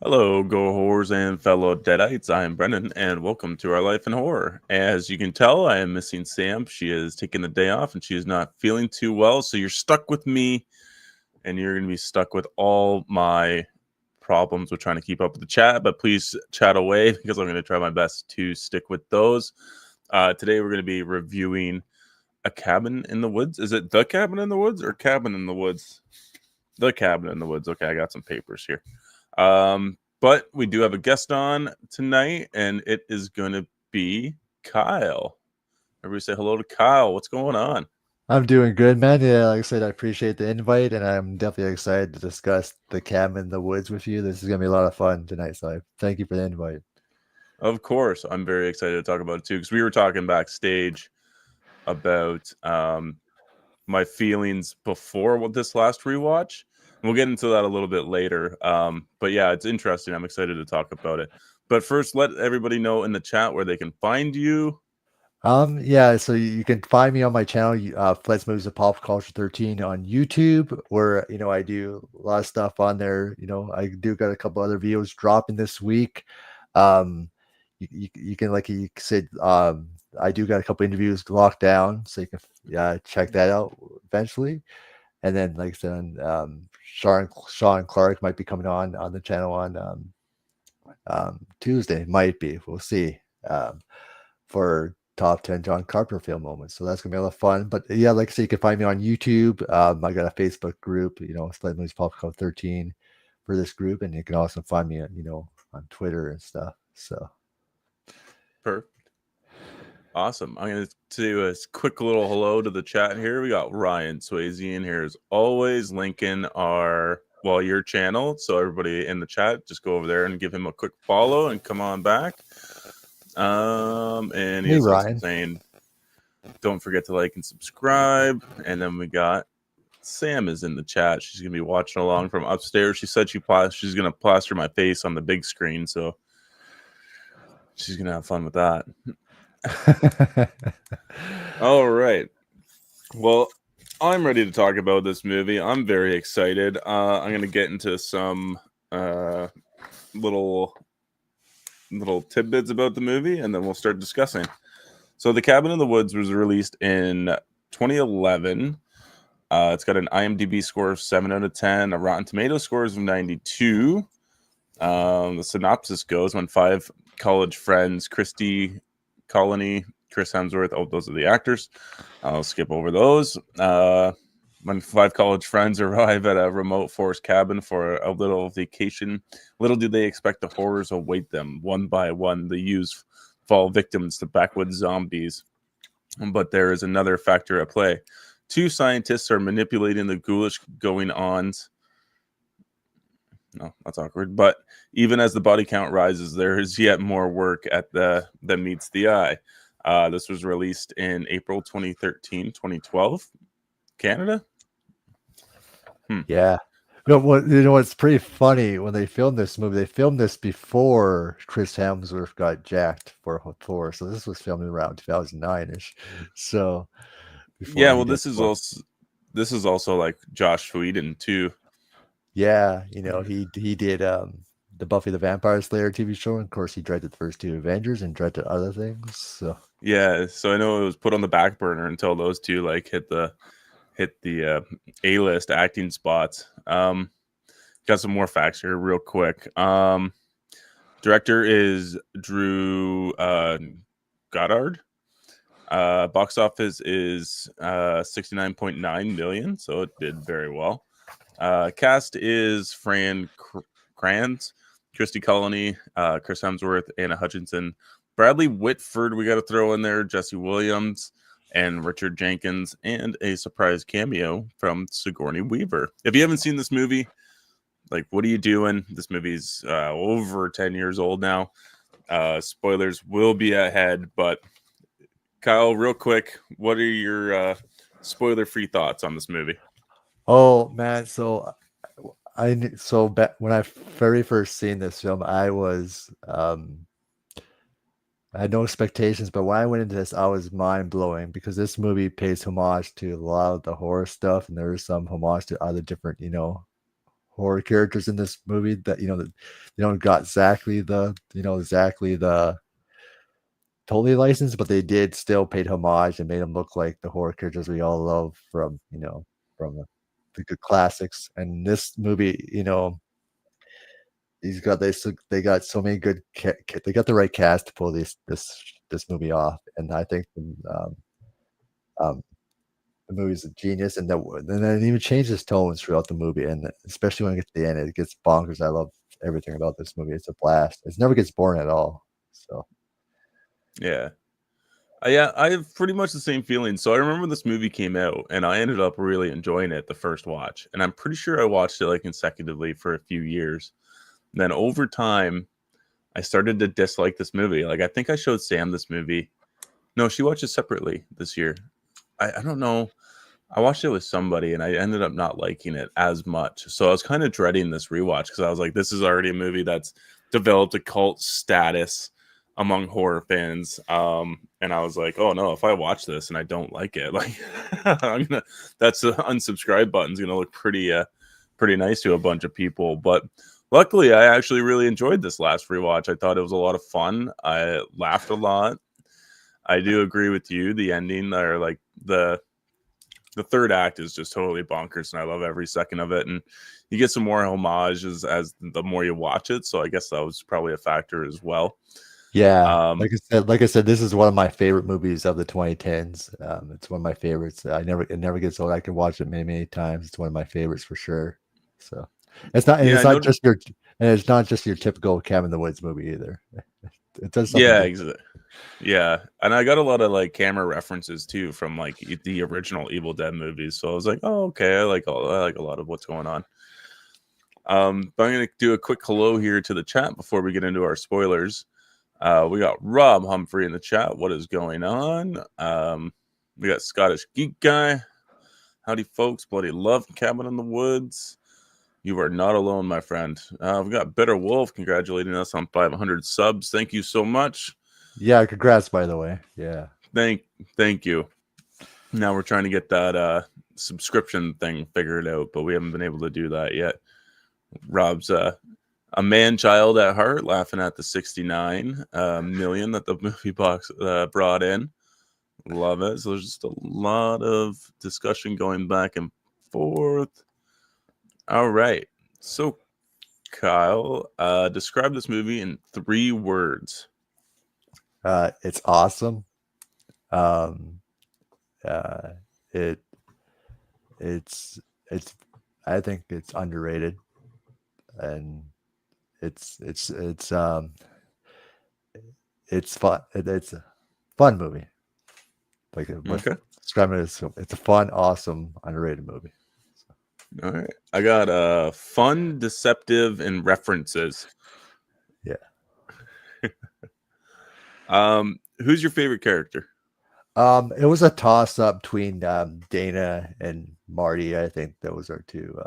Hello, go horrors and fellow deadites. I am Brennan, and welcome to our life in horror. As you can tell, I am missing Sam. She is taking the day off, and she is not feeling too well. So you're stuck with me, and you're going to be stuck with all my problems with trying to keep up with the chat. But please chat away because I'm going to try my best to stick with those. Today we're going to be reviewing A Cabin in the Woods. Is it The Cabin in the Woods or Cabin in the Woods? The Cabin in the Woods. Okay, I got some papers here. But we do have a guest on tonight, and it is going to be Kyle. Everybody say hello to Kyle. What's going on? I'm doing good, man. Yeah, like I said, I appreciate the invite, and I'm definitely excited to discuss the cabin in the woods with you. This is gonna be a lot of fun tonight, so I thank you for the invite. Of course, I'm very excited to talk about it too, because we were talking backstage about my feelings before this last rewatch. We'll get into that a little bit later. But yeah, it's interesting. I'm excited to talk about it. But first, let everybody know in the chat where they can find you. Yeah, so you can find me on my channel, Flett's Movies of Pop Culture 13 on YouTube, where I do a lot of stuff on there. I do got a couple other videos dropping this week. Um, you can, like you said, I do got a couple interviews locked down, so you can check that out eventually. And then, like I said, Sean Clark might be coming on the channel on Tuesday. Might be. We'll see. For top 10 John Carpenter film moments. So that's gonna be a lot of fun. But yeah, like I said, you can find me on YouTube. I got a Facebook group, Sled Movies Pop Code 13 for this group, and you can also find me on Twitter and stuff. So Perfect. Awesome. I'm going to do a quick little hello to the chat here. We got Ryan Swayze in here as always, linking your channel. So everybody in the chat, just go over there and give him a quick follow and come on back. And hey, he's also Ryan. saying, don't forget to like and subscribe. And then we got Sam is in the chat. She's going to be watching along from upstairs. She said she's going to plaster my face on the big screen. So she's going to have fun with that. All right. Well, I'm ready to talk about this movie. I'm very excited. I'm going to get into some little tidbits about the movie, and then we'll start discussing. So, The Cabin in the Woods was released in 2011. It's got an IMDb score of 7 out of 10, a Rotten Tomato scores of 92. The synopsis goes: when five college friends, Christy, Colony, Chris Hemsworth, those are the actors. I'll skip over those. When five college friends arrive at a remote forest cabin for a little vacation, little do they expect the horrors await them. One by one, the youths fall victims to backwoods zombies. But there is another factor at play. Two scientists are manipulating the ghoulish going-ons. No, that's awkward. But even as the body count rises, there is yet more work that meets the eye. This was released in April 2013, 2012. Canada? Yeah. What's pretty funny when they filmed this movie, they filmed this before Chris Hemsworth got jacked for Thor. So this was filmed around 2009-ish. So before Yeah, he well, did this is also like Josh Whedon too. Yeah, he did the Buffy the Vampire Slayer TV show. And of course, he directed the first two Avengers and directed other things. So Yeah, so I know it was put on the back burner until those two like hit the A-list acting spots. Got some more facts here real quick. Director is Drew Goddard. Box office is 69.9 million, so it did very well. Cast is Fran Kranz, Christy Colony, Chris Hemsworth, Anna Hutchinson, Bradley Whitford, we got to throw in there, Jesse Williams, and Richard Jenkins, and a surprise cameo from Sigourney Weaver. If you haven't seen this movie, like, what are you doing? This movie's over 10 years old now. Spoilers will be ahead, but Kyle, real quick, what are your spoiler-free thoughts on this movie? oh man, when I very first seen this film, I had no expectations, but when I went into this, I was mind blowing because this movie pays homage to a lot of the horror stuff, and there is some homage to other different, horror characters in this movie that that they don't got exactly the totally licensed, but they did still paid homage and made them look like the horror characters we all love from from the good classics. And this movie, they got so many good they got the right cast to pull this movie off, and I think um, the movie's a genius, and then it even changes tones throughout the movie, and especially when it gets to the end, it gets bonkers. I love everything about this movie. It's a blast. It never gets boring at all. So Yeah. Yeah, I have pretty much the same feeling. So I remember this movie came out and I ended up really enjoying it the first watch. And I'm pretty sure I watched it like consecutively for a few years. Then over time, I started to dislike this movie. Like I think I showed Sam this movie. No, she watched it separately this year. I don't know. I watched it with somebody and I ended up not liking it as much. So I was kind of dreading this rewatch because I was like, this is already a movie that's developed a cult status among horror fans. And I was like, oh no, if I watch this and I don't like it, like that's the unsubscribe button's gonna look pretty nice to a bunch of people. But luckily I actually really enjoyed this last rewatch. I thought it was a lot of fun. I laughed a lot. I do agree with you. The ending or like the third act is just totally bonkers, and I love every second of it. And you get some more homages as the more you watch it. So I guess that was probably a factor as well. yeah, Um, like I said, this is one of my favorite movies of the 2010s. It's one of my favorites. It never gets old. I can watch it many times. It's one of my favorites for sure. So yeah, I know. it's not just your typical cabin in the woods movie either. It does something Yeah, different. yeah, and I got a lot of like camera references too from like the original Evil Dead movies. So I was like, oh, okay, I like a lot of what's going on. But I'm gonna do a quick hello here to the chat before we get into our spoilers. We got Rob Humphrey in the chat. What is going on? We got Scottish Geek Guy. Howdy, folks. Bloody love Cabin in the Woods. You are not alone, my friend. We've got Bitter Wolf congratulating us on 500 subs. Thank you so much. Yeah, congrats, by the way. Yeah. Thank you. Now we're trying to get that subscription thing figured out, but we haven't been able to do that yet. Rob's a man child at heart, laughing at the 69 million that the movie box brought in. Love it. So there's just a lot of discussion going back and forth. All right. So, Kyle, describe this movie in 3 words. It's awesome. Um, uh, it it's I think it's underrated, and it's fun. It's a fun movie. Like Okay. describing it as it's a fun, awesome, underrated movie. All right. I got fun, deceptive, and references. Yeah. Who's your favorite character? It was a toss up between Dana and Marty. I think those are two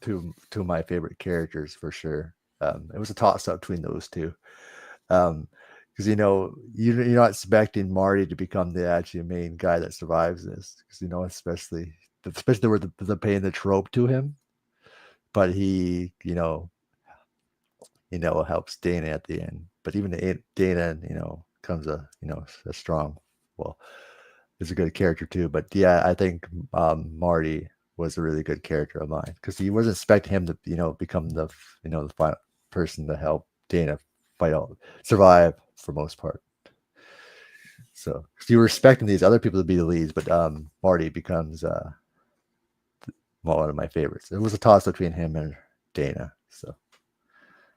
of my favorite characters for sure. It was a toss up between those two. Because you're not expecting Marty to become the actually main guy that survives this. Because especially with the paying the trope to him, but he helps Dana at the end. But even Dana comes a strong, well, is a good character too. But yeah, I think Marty was a really good character of mine because he wasn't expecting him to become the the final person to help Dana survive for most part. So you were expecting these other people to be the leads, but Marty becomes one of my favorites. It was a toss between him and Dana. So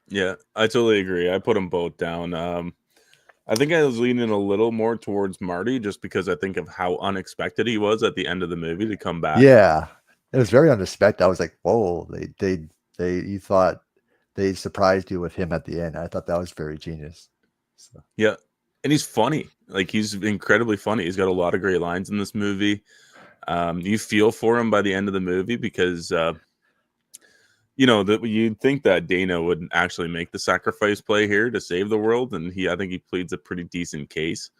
Yeah, I totally agree. I put them both down. I think I was leaning a little more towards Marty just because I think of how unexpected he was at the end of the movie to come back. yeah, it was very unexpected. I was like, whoa, you thought they surprised you with him at the end. I thought that was very genius. So. Yeah, and he's funny. Like he's incredibly funny. He's got a lot of great lines in this movie. You feel for him by the end of the movie because that you'd think that Dana would actually make the sacrifice play here to save the world, and I think he pleads a pretty decent case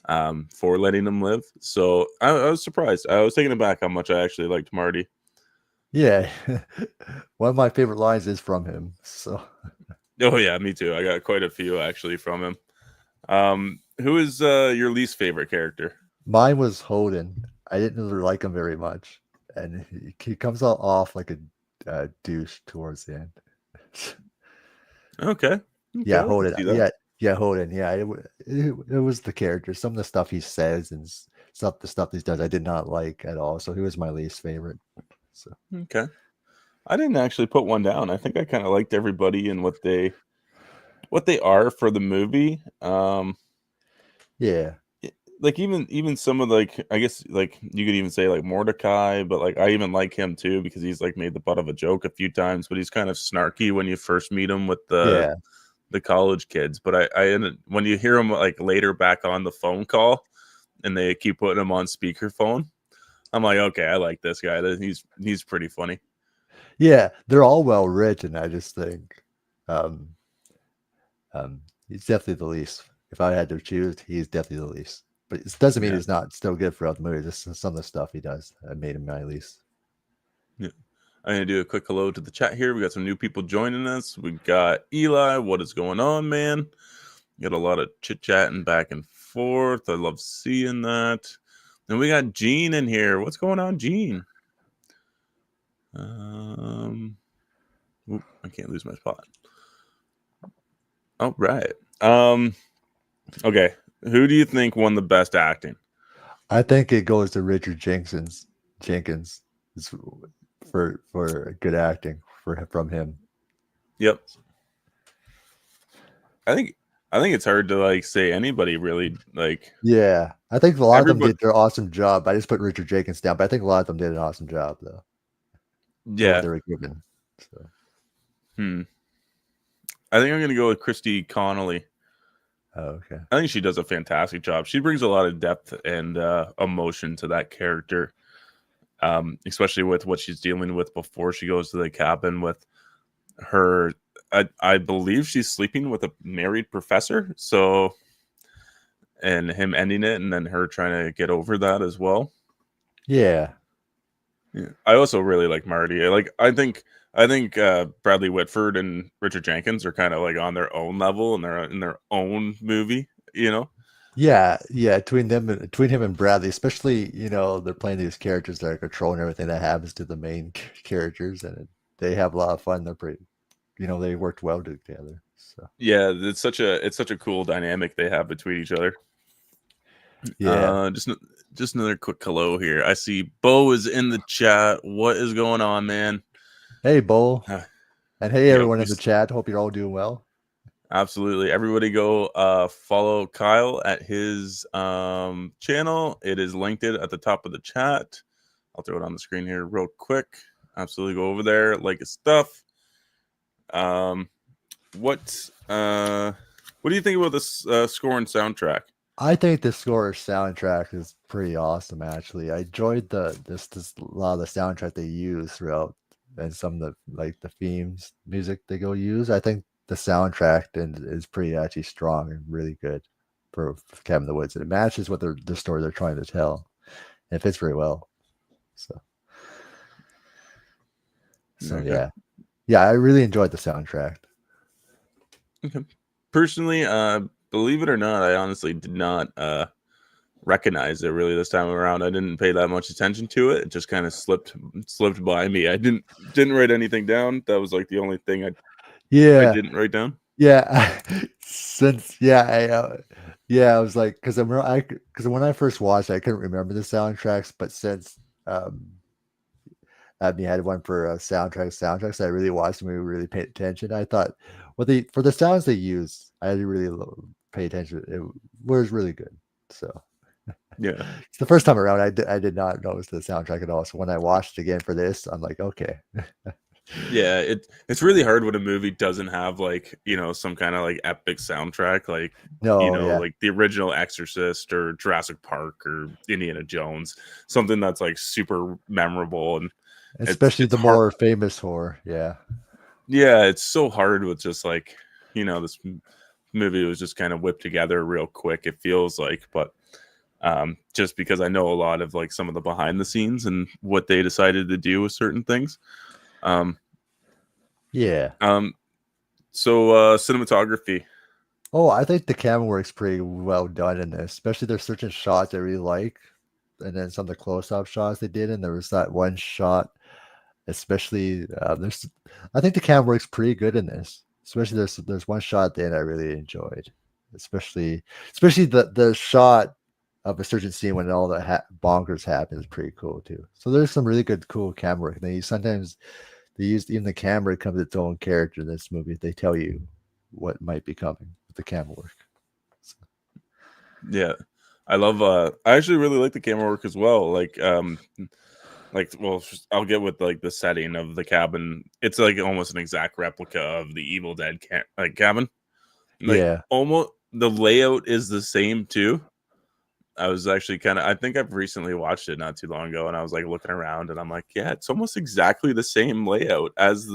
for letting him live. So I was surprised. I was taken aback how much I actually liked Marty. Yeah. One of my favorite lines is from him. So Oh yeah, me too. I got quite a few actually from him. Who is your least favorite character? mine was Holden. I didn't really like him very much, and he comes out off like a douche towards the end. Okay, okay, Yeah, I can Holden. see that. Yeah, Holden. Yeah, it was the character. Some of the stuff he says and the stuff he does, I did not like at all. So he was my least favorite. So Okay, I didn't actually put one down. I think I kind of liked everybody and what they are for the movie. yeah, Like even some of like I guess like you could even say like Mordecai, but like I even like him too because he's like made the butt of a joke a few times, but he's kind of snarky when you first meet him with yeah, the college kids. But when you hear him like later back on the phone call and they keep putting him on speakerphone, I'm like, okay, I like this guy. He's pretty funny. yeah. They're all well written. I just think, um, he's definitely the least. If I had to choose, he's definitely the least. But it doesn't mean Yeah. he's not still good throughout the movie. Just some of the stuff he does, I made him my least. Yeah. I'm gonna do a quick hello to the chat here. We got some new people joining us. We got Eli. What is going on, man? Got a lot of chit chatting back and forth. I love seeing that. And we got Gene in here. What's going on, Gene? I can't lose my spot. All right. Okay. Who do you think won the best acting? I think it goes to Richard Jenkins it's for good acting from him. Yep. I think I think it's hard to like say anybody really like Yeah, I think a lot of them everybody. did their awesome job. I just put Richard Jenkins down, but I think a lot of them did an awesome job though for what Yeah. they were given. So Hmm. I think I'm gonna go with Christy Connolly. okay. I think she does a fantastic job. She brings a lot of depth and emotion to that character, especially with what she's dealing with before she goes to the cabin with her. I believe she's sleeping with a married professor. So, and him ending it, and then her trying to get over that as well. Yeah. Yeah. I also really like Marty. I think Bradley Whitford and Richard Jenkins are kind of like on their own level and they're in their own movie. You know. Yeah, yeah, between him and Bradley, especially, they're playing these characters that are controlling everything that happens to the main characters, and they have a lot of fun. They're pretty, they worked well together. So Yeah, it's such a cool dynamic they have between each other. yeah. Just another quick hello here. I see Bo is in the chat. What is going on, man? Hey, Bo, and hey, Yep, everyone in the chat. Hope you're all doing well. absolutely. Everybody go follow Kyle at his channel. It is linked at the top of the chat. I'll throw it on the screen here real quick. Absolutely go over there, like his stuff. Um what what do you think about this score and soundtrack? I think the score soundtrack is pretty awesome. Actually, I enjoyed this a lot of the soundtrack they use throughout, and some of the themes music they go use. I think the soundtrack is pretty actually strong and really good for Cabin in the Woods, and it matches what the story they're trying to tell. And it fits very well. So Okay. yeah, yeah, I really enjoyed the soundtrack. Okay. Personally, believe it or not, I honestly did not recognize it really this time around. I didn't pay that much attention to it. It just kind of slipped by me. I didn't write anything down. That was like the only thing I Yeah, didn't write down. yeah. Since I was like, because when I first watched it, I couldn't remember the soundtracks, but since um Abney had one for soundtracks, I really watched the movie, really paid attention. I thought, for the sounds they use, I really pay attention. It was really good. So Yeah. it's the first time around, I did not notice the soundtrack at all. So when I watched it again for this, I'm like, okay. Yeah, it's really hard when a movie doesn't have like, some kind of like epic soundtrack like, No, yeah. like the original Exorcist or Jurassic Park or Indiana Jones, something that's like super memorable and Especially it's the hard. more famous horror. Yeah. Yeah, it's so hard with just like, this movie was just kind of whipped together real quick, it feels like, but just because I know a lot of like some of the behind the scenes and what they decided to do with certain things. Um, Yeah. so cinematography. Oh, I think the camera work's pretty well done in this, especially there's certain shots I really like, and then some of the close-up shots they did, and there was that one shot, especially there's, I think the camera works pretty good in this. Especially there's one shot at the end I really enjoyed, especially the shot of a certain scene when all the bonkers happen is pretty cool too. So there's some really good cool camera work. Sometimes they use even the camera becomes its own character in this movie. They tell you what might be coming with the camera work. So, Yeah, I love. I actually really like the camera work as well. Like well, I'll get with like the setting of the cabin. It's like almost an exact replica of the Evil Dead cabin. Like yeah. almost the layout is the same too. I was actually I think I've recently watched it not too long ago, and I was like looking around, and I'm like, yeah, it's almost exactly the same layout as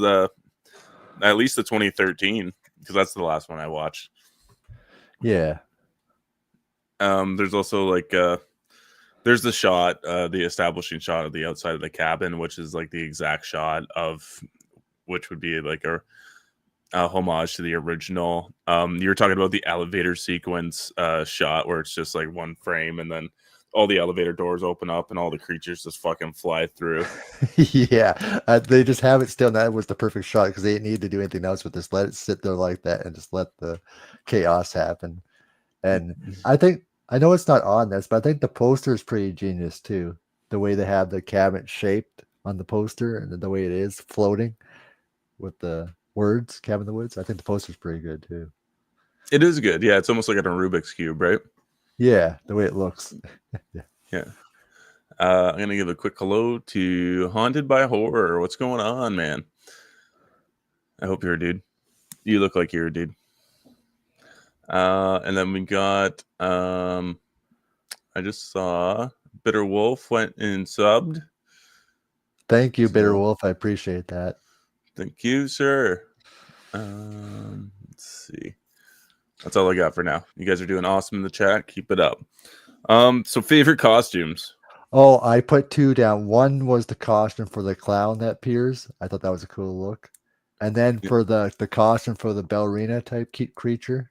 at least the 2013, because that's the last one I watched. Yeah. There's also like there's the shot, the establishing shot of the outside of the cabin, which is like the exact shot of which would be like a homage to the original. You were talking about the elevator sequence shot where it's just like one frame and then all the elevator doors open up and all the creatures just fucking fly through. Yeah. They just have it still. And that was the perfect shot because they didn't need to do anything else with this. Let it sit there like that and just let the chaos happen. And I think I know it's not on this, but I think the poster is pretty genius too. The way they have the cabinet shaped on the poster and the way it is floating with the words "Cabin in the Woods." I think the poster's pretty good too. It is good. Yeah, it's almost like a Rubik's Cube, right? Yeah, the way it looks. Yeah. Yeah. I'm going to give a quick hello to Haunted by Horror. What's going on, man? I hope you're a dude. You look like you're a dude. And then we got, I just saw Bitter Wolf went and subbed. Thank you, Bitter So, Wolf. I appreciate that. thank you, sir. Let's see. That's all I got for now. You guys are doing awesome in the chat. Keep it up. So favorite costumes. Oh, I put two down. One was the costume for the clown that appears. I thought that was a cool look. And then Yeah. for the costume for the ballerina type creature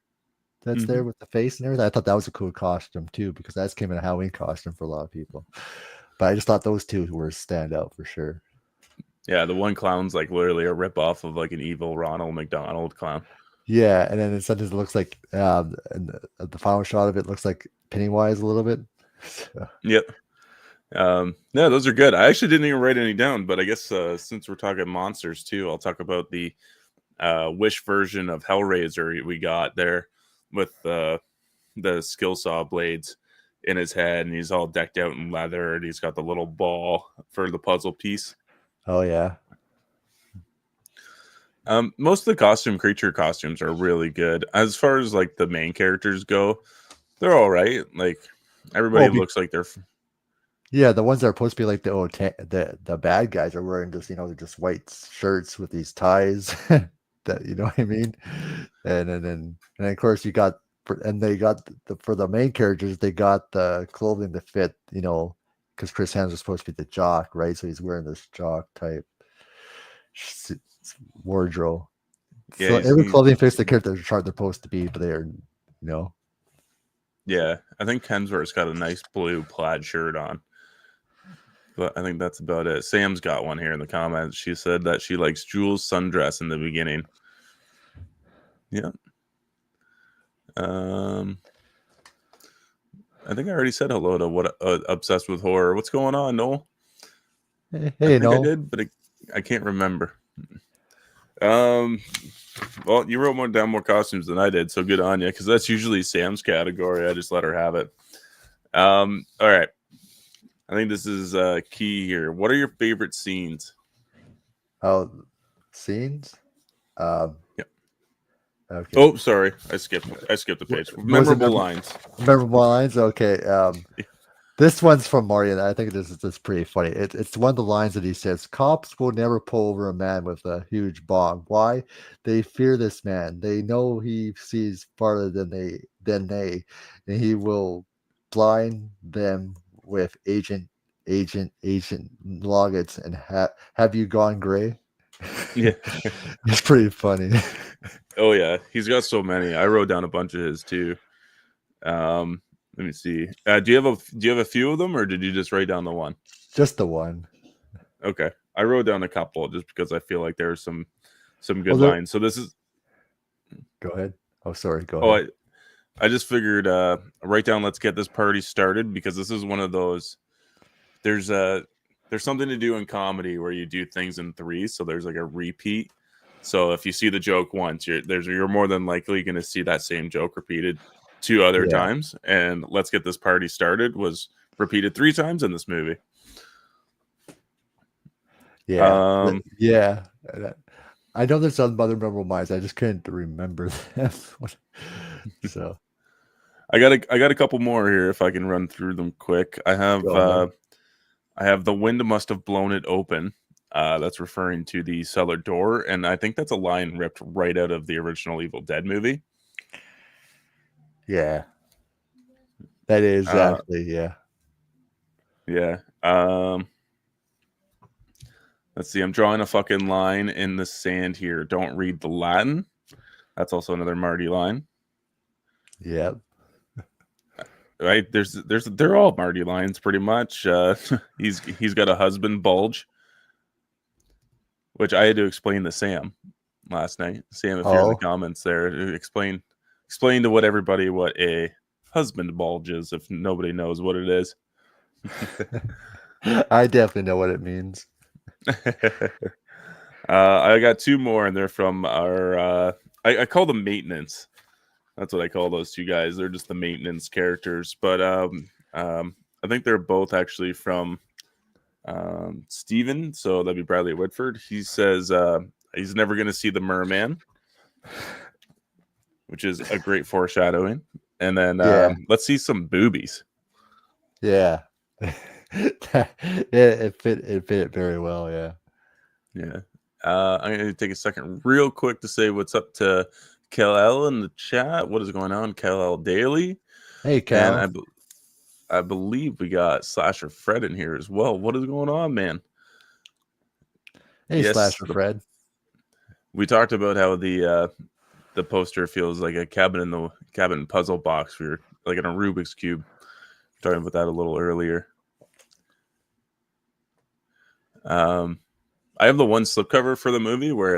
that's there Mm-hmm. with the face and everything, I thought that was a cool costume too because that's came in a Halloween costume for a lot of people. But I just thought those two were stand out for sure. Yeah, the one clown's like literally a rip off of like an evil Ronald McDonald clown. Yeah, and then sometimes it looks like and the final shot of it looks like Pennywise a little bit. So, Yep. No, those are good. I actually didn't even write any down, but I guess since we're talking monsters too, I'll talk about the Wish version of Hellraiser we got there with the skill saw blades in his head, and he's all decked out in leather, and he's got the little ball for the puzzle piece. oh yeah. Most of the creature costumes are really good. As far as like the main characters go, they're all right. Like everybody Oh, looks like they're yeah, the ones that are supposed to be like the bad guys are wearing just they're just white shirts with these ties that you know what I mean, and of course you got and they got for the main characters they got the clothing to fit because Chris Hemsworth was supposed to be the jock, right? So he's wearing this jock type wardrobe. yeah. So every clothing fits the character they're supposed to be, but they're Yeah. I think Hemsworth's got a nice blue plaid shirt on. But I think that's about it. Sam's got one here in the comments. She said that she likes Jules' sundress in the beginning. Yeah. I think I already said hello to what obsessed with horror. What's going on, Noel? hey, I think I no. did, but I can't remember. Well, you wrote down more costumes than I did, so good on you, because that's usually Sam's category. I just let her have it. All right. I think this is key here. What are your favorite scenes? Oh, scenes. Yeah. Okay. Oh, sorry, I skipped the page. Memorable lines. Memorable lines. Okay. This one's from Mario. I think this is pretty funny. It's one of the lines that he says: "Cops will never pull over a man with a huge bong. Why? They fear this man. They know he sees farther than they, and he will blind them with agent logits and have you gone gray? Yeah. It's pretty funny. Oh yeah, he's got so many. I wrote down a bunch of his too. Let me see. Do you have a few of them, or did you just write down the one? Just the one. Okay, I wrote down a couple just because I feel like there's some good Well, lines. So this is. go ahead. Oh, sorry. Go Oh, ahead. I just figured write down. Let's get this party started because this is one of those. There's something to do in comedy where you do things in threes. So there's like a repeat. So if you see the joke once, you're more than likely going to see that same joke repeated 2 other Yeah. times. And let's get this party started was repeated 3 times in this movie. Yeah. Yeah. I know there's some other memorable lines. I just couldn't remember them. So I got a couple more here if I can run through them quick. I have the wind must have blown it open. That's referring to the cellar door, and I think that's a line ripped right out of the original Evil Dead movie. Yeah. That is actually, yeah. Yeah. Let's see. I'm drawing a fucking line in the sand here. Don't read the Latin. That's also another Marty line. Yep. Right? They're all Marty lines pretty much. He's got a husband bulge, which I had to explain to Sam last night. Sam, if you're in the comments there, explain to everybody what a husband bulge is if nobody knows what it is. I definitely know what it means. I got 2 more, and they're from our I call them maintenance. That's what I call those 2 guys. They're just the maintenance characters. But I think they're both actually from Steven. So that'd be Bradley Whitford. He says he's never going to see the merman, which is a great foreshadowing. And then let's see some boobies. Yeah. It fit very well. Yeah. Yeah. I'm going to take a second real quick to say what's up to Kel in the chat. What is going on, Kel Daily? Hey, Cal. And I believe we got Slasher Fred in here as well. What is going on, man? Hey, yes, Slasher Fred. We talked about how the poster feels like a cabin puzzle box. We were like in a Rubik's Cube. Talking about that a little earlier. I have the one slipcover for the movie where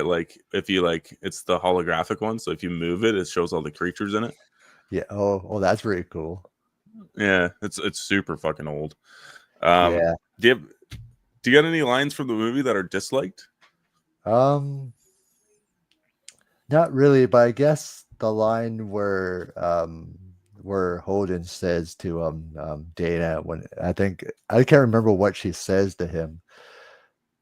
if you it's the holographic one, so if you move it, it shows all the creatures in it. Yeah. Oh, that's very cool. Yeah, it's super fucking old. Yeah. Do you got any lines from the movie that are disliked? Not really, but I guess the line where Holden says to Dana, when I can't remember what she says to him,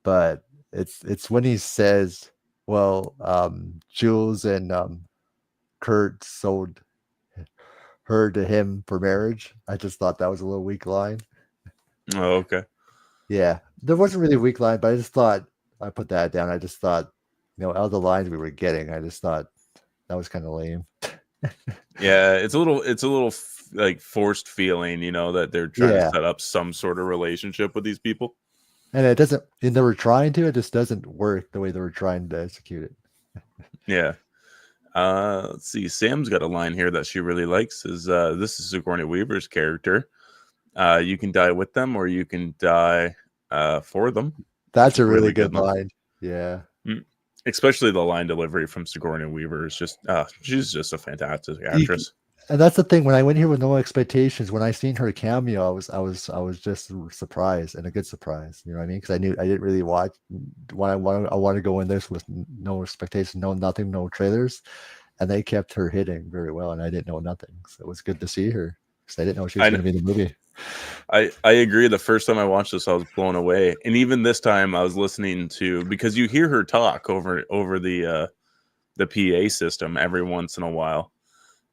but it's when he says, well, Jules and Kurt sold her to him for marriage. I just thought that was a little weak line. Oh, okay. Yeah, there wasn't really a weak line, but I just thought I put that down. I just thought, out of the lines we were getting, I just thought that was kind of lame. Yeah, it's a little like forced feeling, that they're trying to set up some sort of relationship with these people. And it doesn't, and they were trying to, it just doesn't work the way they were trying to execute it. Yeah. Let's see. Sam's got a line here that she really likes. This is Sigourney Weaver's character. You can die with them, or you can die for them. That's a really good line. Yeah. Especially the line delivery from Sigourney Weaver is just, she's just a fantastic actress. And that's the thing. When I went here with no expectations, when I seen her cameo, I was just surprised, and a good surprise. You know what I mean? Because I didn't really watch. I want to go in this with no expectations, no nothing, no trailers, and they kept her hitting very well, and I didn't know nothing. So it was good to see her because I didn't know she was going to be in the movie. I agree. The first time I watched this, I was blown away, and even this time, I was listening to, because you hear her talk over the PA system every once in a while.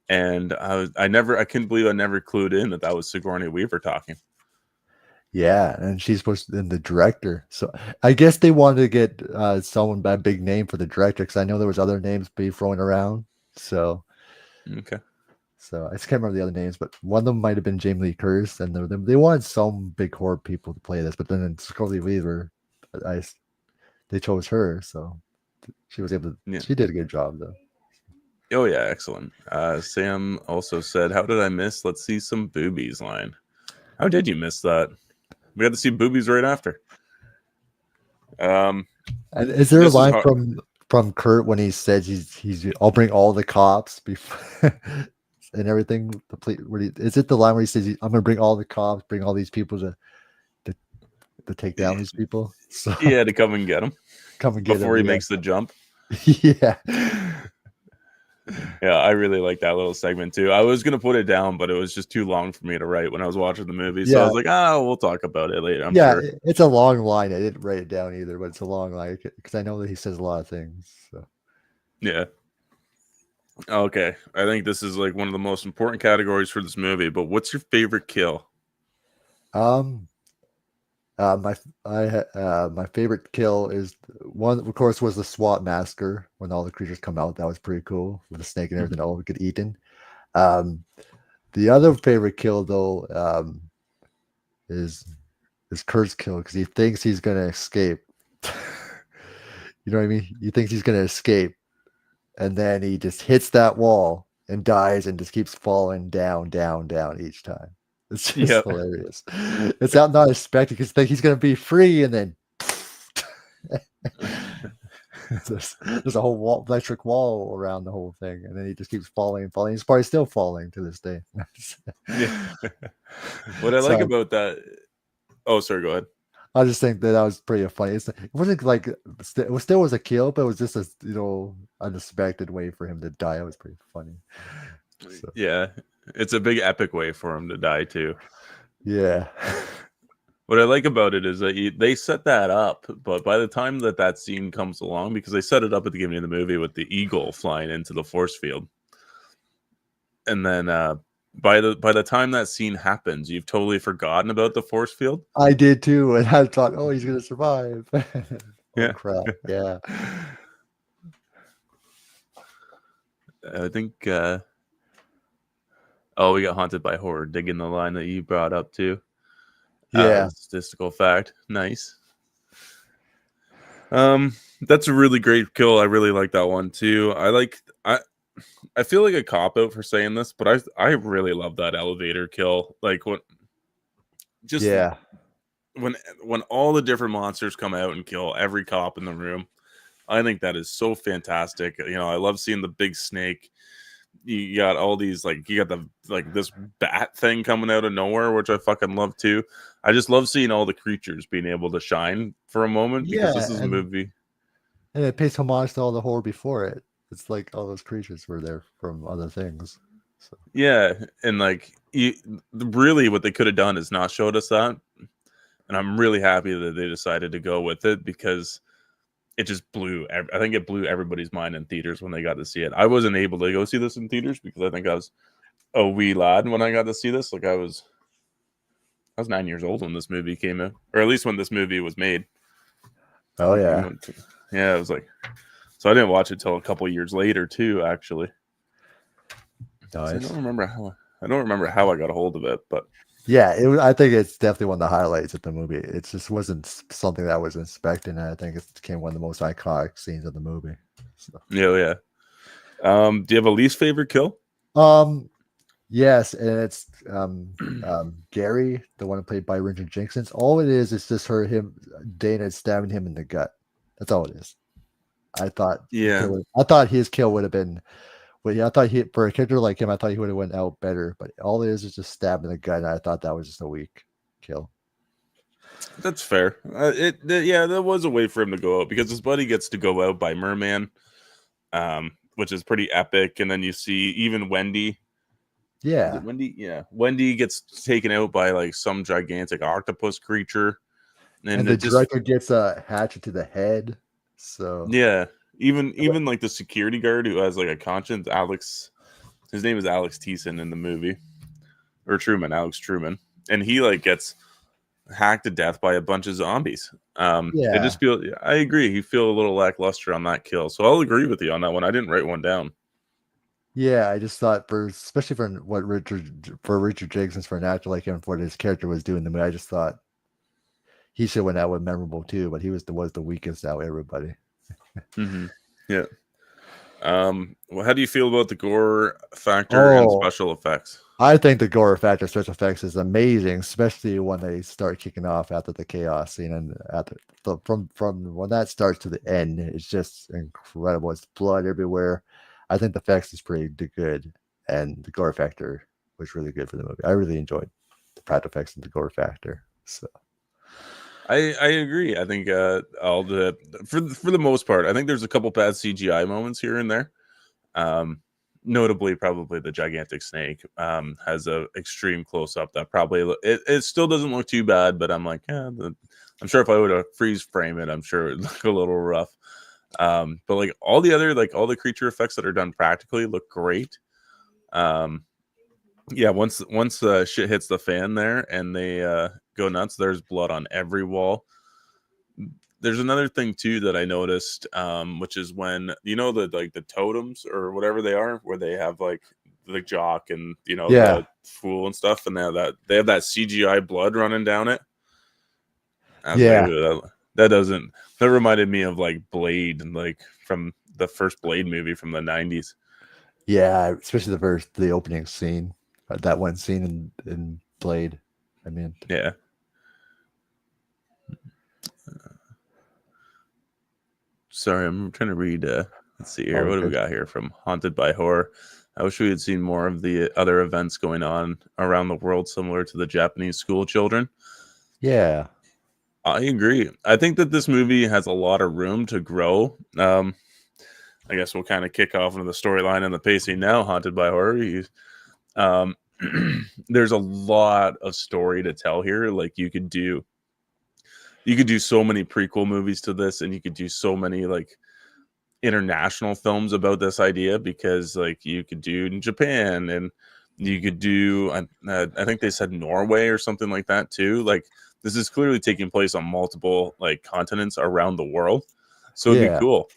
And I couldn't believe I never clued in that was Sigourney Weaver talking. Yeah, and she's supposed to be the director. So I guess they wanted to get someone by a big name for the director, because I know there was other names being thrown around. So okay, So I just can't remember the other names, but one of them might have been Jamie Lee Curtis, and they wanted some big horror people to play this, but then Scarlett Weaver, I they chose her, so she was able to. Yeah. She did a good job though. Oh yeah, excellent. Sam also said, "How did I miss? Let's see some boobies." Line. How did you miss that? We had to see boobies right after. And is there a This is line hard. from Kurt when he says he's I'll bring all the cops before and everything to play? Is it the line where he says I'm gonna bring all the cops, bring all these people to, to take down these people? So Yeah, to come and get him come and get before them. he makes the jump. Yeah. Yeah, I really like that little segment too. I was gonna put it down, but it was just too long for me to write when I was watching the movie. So I Yeah. was like, we'll talk about it later. I'm Yeah, sure. it's a long line. I didn't write it down either, but it's a long line because I know that he says a lot of things. So Yeah. Okay. I think this is like one of the most important categories for this movie. But what's your favorite kill? my favorite kill is one, of course, was the SWAT massacre when all the creatures come out. That was pretty cool with the snake and everything all get eaten. The other favorite kill though is Kurt's kill because he thinks he's gonna escape. You know what I mean? He thinks he's gonna escape, and then he just hits that wall and dies and just keeps falling down, down, down each time. It's just hilarious. It's not expected because think he's gonna be free, and then there's a whole wall, electric wall around the whole thing, and then he just keeps falling and falling. He's probably still falling to this day. Yeah. What I like about that. Oh, sorry. Go ahead. I just think that was pretty funny. It wasn't like it still was a kill, but it was just a unexpected way for him to die. It was pretty funny. So. Yeah, it's a big epic way for him to die too. Yeah. What I like about it is that they set that up, but by the time that scene comes along, because they set it up at the beginning of the movie with the eagle flying into the force field, and then by the time that scene happens, you've totally forgotten about the force field. I did too, and I thought, oh, he's gonna survive. Yeah, crap. Yeah. I think. We got haunted by horror. Digging the line that you brought up too. Yeah. Statistical fact. Nice. That's a really great kill. I really like that one too. I feel like a cop out for saying this, but I really love that elevator kill. Like when all the different monsters come out and kill every cop in the room. I think that is so fantastic. I love seeing the big snake. You got all these you got this bat thing coming out of nowhere, which I fucking love too. I just love seeing all the creatures being able to shine for a moment because this is a movie, and it pays homage to all the horror before it. It's like all those creatures were there from other things. So. Yeah, and really what they could have done is not showed us that, and I'm really happy that they decided to go with it because it just I think it blew everybody's mind in theaters when they got to see it. I wasn't able to go see this in theaters because I think I was a wee lad when I got to see this. Like I was 9 years old when this movie came out, or at least when this movie was made. Oh yeah. Yeah, it was like, so I didn't watch it till a couple years later too, actually. Nice. So I don't remember how I got a hold of it, but yeah, I think it's definitely one of the highlights of the movie. It just wasn't something that I was expecting, and I think it became one of the most iconic scenes of the movie. So. Yeah. Do you have a least favorite kill? Yes, and it's Gary, the one played by Richard Jenkins. All it is just Dana stabbing him in the gut. That's all it is. I thought his kill would have been. Well, yeah, I thought for a character like him, I thought he would have went out better. But all it is just stabbing the gut, and I thought that was just a weak kill. That's fair. That was a way for him to go out because his buddy gets to go out by Merman, which is pretty epic. And then you see even Wendy. Yeah, Wendy. Yeah, Wendy gets taken out by some gigantic octopus creature, and the director gets a hatchet to the head. So yeah. Even the security guard who has a conscience, Alex, his name is Alex Thiessen in the movie, or Alex Truman, and he gets hacked to death by a bunch of zombies. I agree. You feel a little lackluster on that kill, so I'll agree with you on that one. I didn't write one down. Yeah, I just thought for especially for what Richard Jenkins for an actor like him for what his character was doing in the movie, I just thought he should win that one memorable too, but he was the weakest out of everybody. Mm-hmm. Yeah. Well, how do you feel about the gore factor and Oh, special effects? I think the gore factor special effects is amazing, especially when they start kicking off after the chaos scene and after from when that starts to the end, it's just incredible. It's blood everywhere. I think the effects is pretty good, and the gore factor was really good for the movie. I really enjoyed the practical effects and the gore factor. So I agree. I think all the for the most part, I think there's a couple bad CGI moments here and there. Um, Notably, probably the gigantic snake has a extreme close up that probably it still doesn't look too bad, but I'm like, yeah, I'm sure if I would have freeze frame it, I'm sure it would look a little rough. But like all the other like all the creature effects that are done practically look great. Um, yeah, once shit hits the fan there and they go nuts, there's blood on every wall. There's another thing too that I noticed, which is when you know the like the totems or whatever they are, where they have like the jock and you know yeah, the fool and stuff, and they have that CGI blood running down it. I was like, yeah, "Ooh, that doesn't that reminded me of like Blade and like from the first Blade movie from the 90s. yeah. Especially the opening scene, that one scene in Blade. I mean, Yeah. Sorry, I'm trying to read. Let's see here. all What do we good. got here from Haunted by Horror? I wish we had seen more of the other events going on around the world, similar to the Japanese school children. Yeah, I agree. I think that this movie has a lot of room to grow. I guess we'll kind of kick off into the storyline and the pacing now. Haunted by Horror. Um, there's a lot of story to tell here. Like you could do so many prequel movies to this, and you could do so many like international films about this idea because like you could do in Japan and you could do I think they said Norway or something like that too. Like this is clearly taking place on multiple like continents around the world. So it'd be yeah. cool.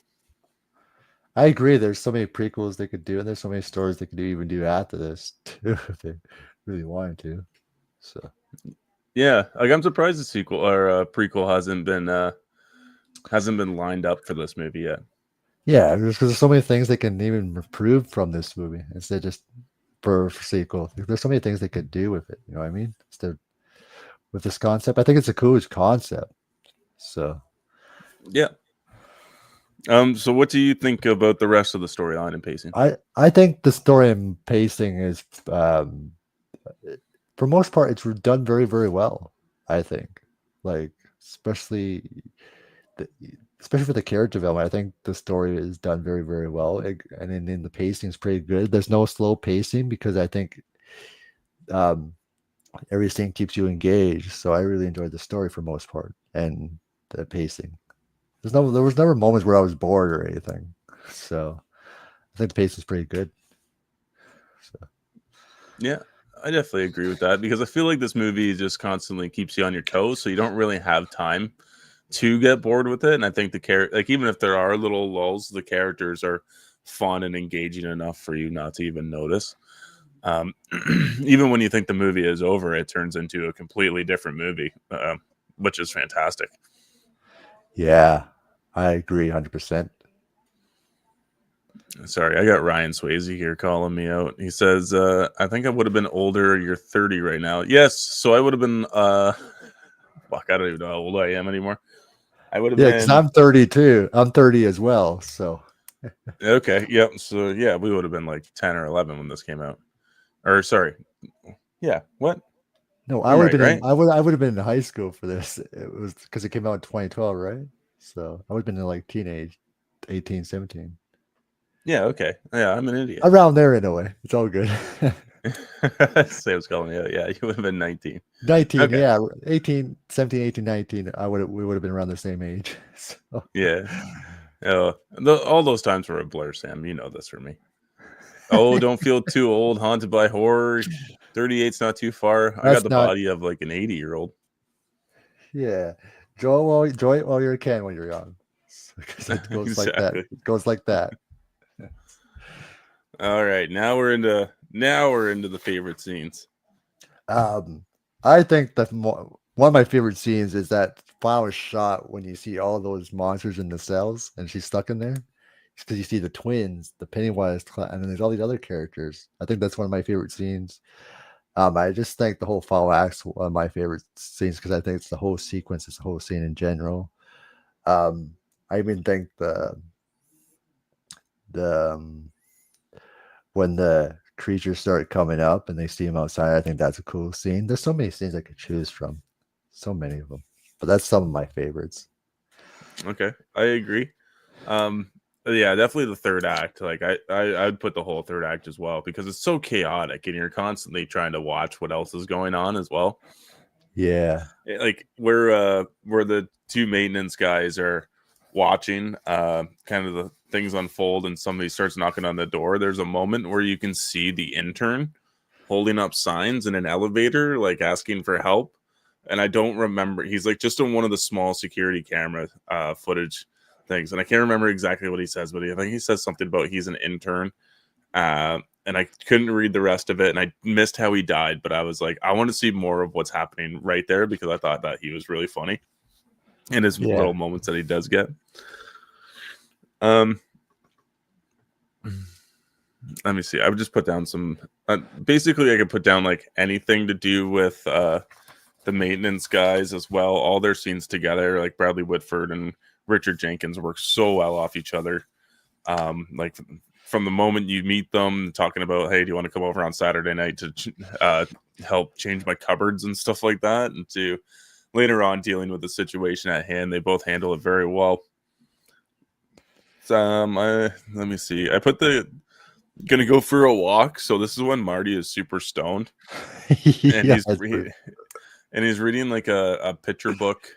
I agree. There's so many prequels they could do, and there's so many stories they could even do after this too, if they really wanted to. So Yeah, like I'm surprised the sequel or prequel hasn't been lined up for this movie yet. yeah, because there's so many things they can even improve from this movie instead of just for sequel. There's so many things they could do with it. You know what I mean? Instead with this concept, I think it's a coolest concept. So Yeah. So what do you think about the rest of the storyline and pacing? I think the story and pacing is for most part it's done very well. I think like especially the, especially for the character development, I think the story is done very well, and then the pacing is pretty good. There's no slow pacing because I think um, every scene keeps you engaged. So I really enjoyed the story for most part and the pacing. There was never moments where I was bored or anything. So I think the pace is pretty good. So Yeah, I definitely agree with that because I feel like this movie just constantly keeps you on your toes, so you don't really have time to get bored with it. And I think like even if there are little lulls, the characters are fun and engaging enough for you not to even notice. Um, Even when you think the movie is over, it turns into a completely different movie, which is fantastic. yeah, I agree 100%. Sorry, I got Ryan Swayze here calling me out. He says, I think I would have been older. You're 30 right now. Yes. So I would have been, fuck, I don't even know how old I am anymore. I would have Yeah, because been, I'm 32. I'm 30 as well. So okay. Yep. So yeah, we would have been like 10 or 11 when this came out. Or sorry. Yeah. What? no, I'm right, right? I would have been in high school for this. It was because it came out in 2012, right? So I would have been in like teenage, 18, 17. Yeah. Okay. Yeah. I'm an idiot. Around there in a way. It's all good. Sam's calling me out. Yeah. You would have been 19. 19, Okay. yeah, 18, 17, 18, 19. We would have been around the same age. So Yeah. All those times were a blur, Sam. You know this for me. Oh, don't feel too old. Haunted by Horror. 38's not too far. I got that's the not body of like an 80-year-old. yeah. Enjoy it while you can when you're young. Because it goes like that. Exactly. It goes like that. All right, now we're into the favorite scenes. I think one of my favorite scenes is that final shot when you see all those monsters in the cells and she's stuck in there. Because you see the twins, the Pennywise, and then there's all these other characters. I think that's one of my favorite scenes. I just think the whole final act's one of my favorite scenes because I think it's the whole sequence, it's the whole scene in general. I even think the when the creatures start coming up and they see him outside, I think that's a cool scene. There's so many scenes I could choose from, so many of them, but that's some of my favorites. Okay, I agree. Yeah, definitely the third act. Like I'd put the whole third act as well because it's so chaotic and you're constantly trying to watch what else is going on as well. Yeah, Like where the two maintenance guys are watching kind of the things unfold and somebody starts knocking on the door. There's a moment where you can see the intern holding up signs in an elevator, like asking for help. And I don't remember. He's like just in one of the small security camera footage things, and I can't remember exactly what he says, but I think he says something about he's an intern. And I couldn't read the rest of it, and I missed how he died. But I was like, I want to see more of what's happening right there because I thought that he was really funny in his yeah. little moments that he does get. Um, let me see. I would just put down some. Basically, I could put down like anything to do with the maintenance guys as well. All their scenes together, like Bradley Whitford and Richard Jenkins, work so well off each other. Like from the moment you meet them, talking about, hey, do you want to come over on Saturday night to help change my cupboards and stuff like that, and to later on dealing with the situation at hand, they both handle it very well. Let me see. I put the gonna go for a walk. So this is when Marty is super stoned, and Yeah, and he's reading like a picture book.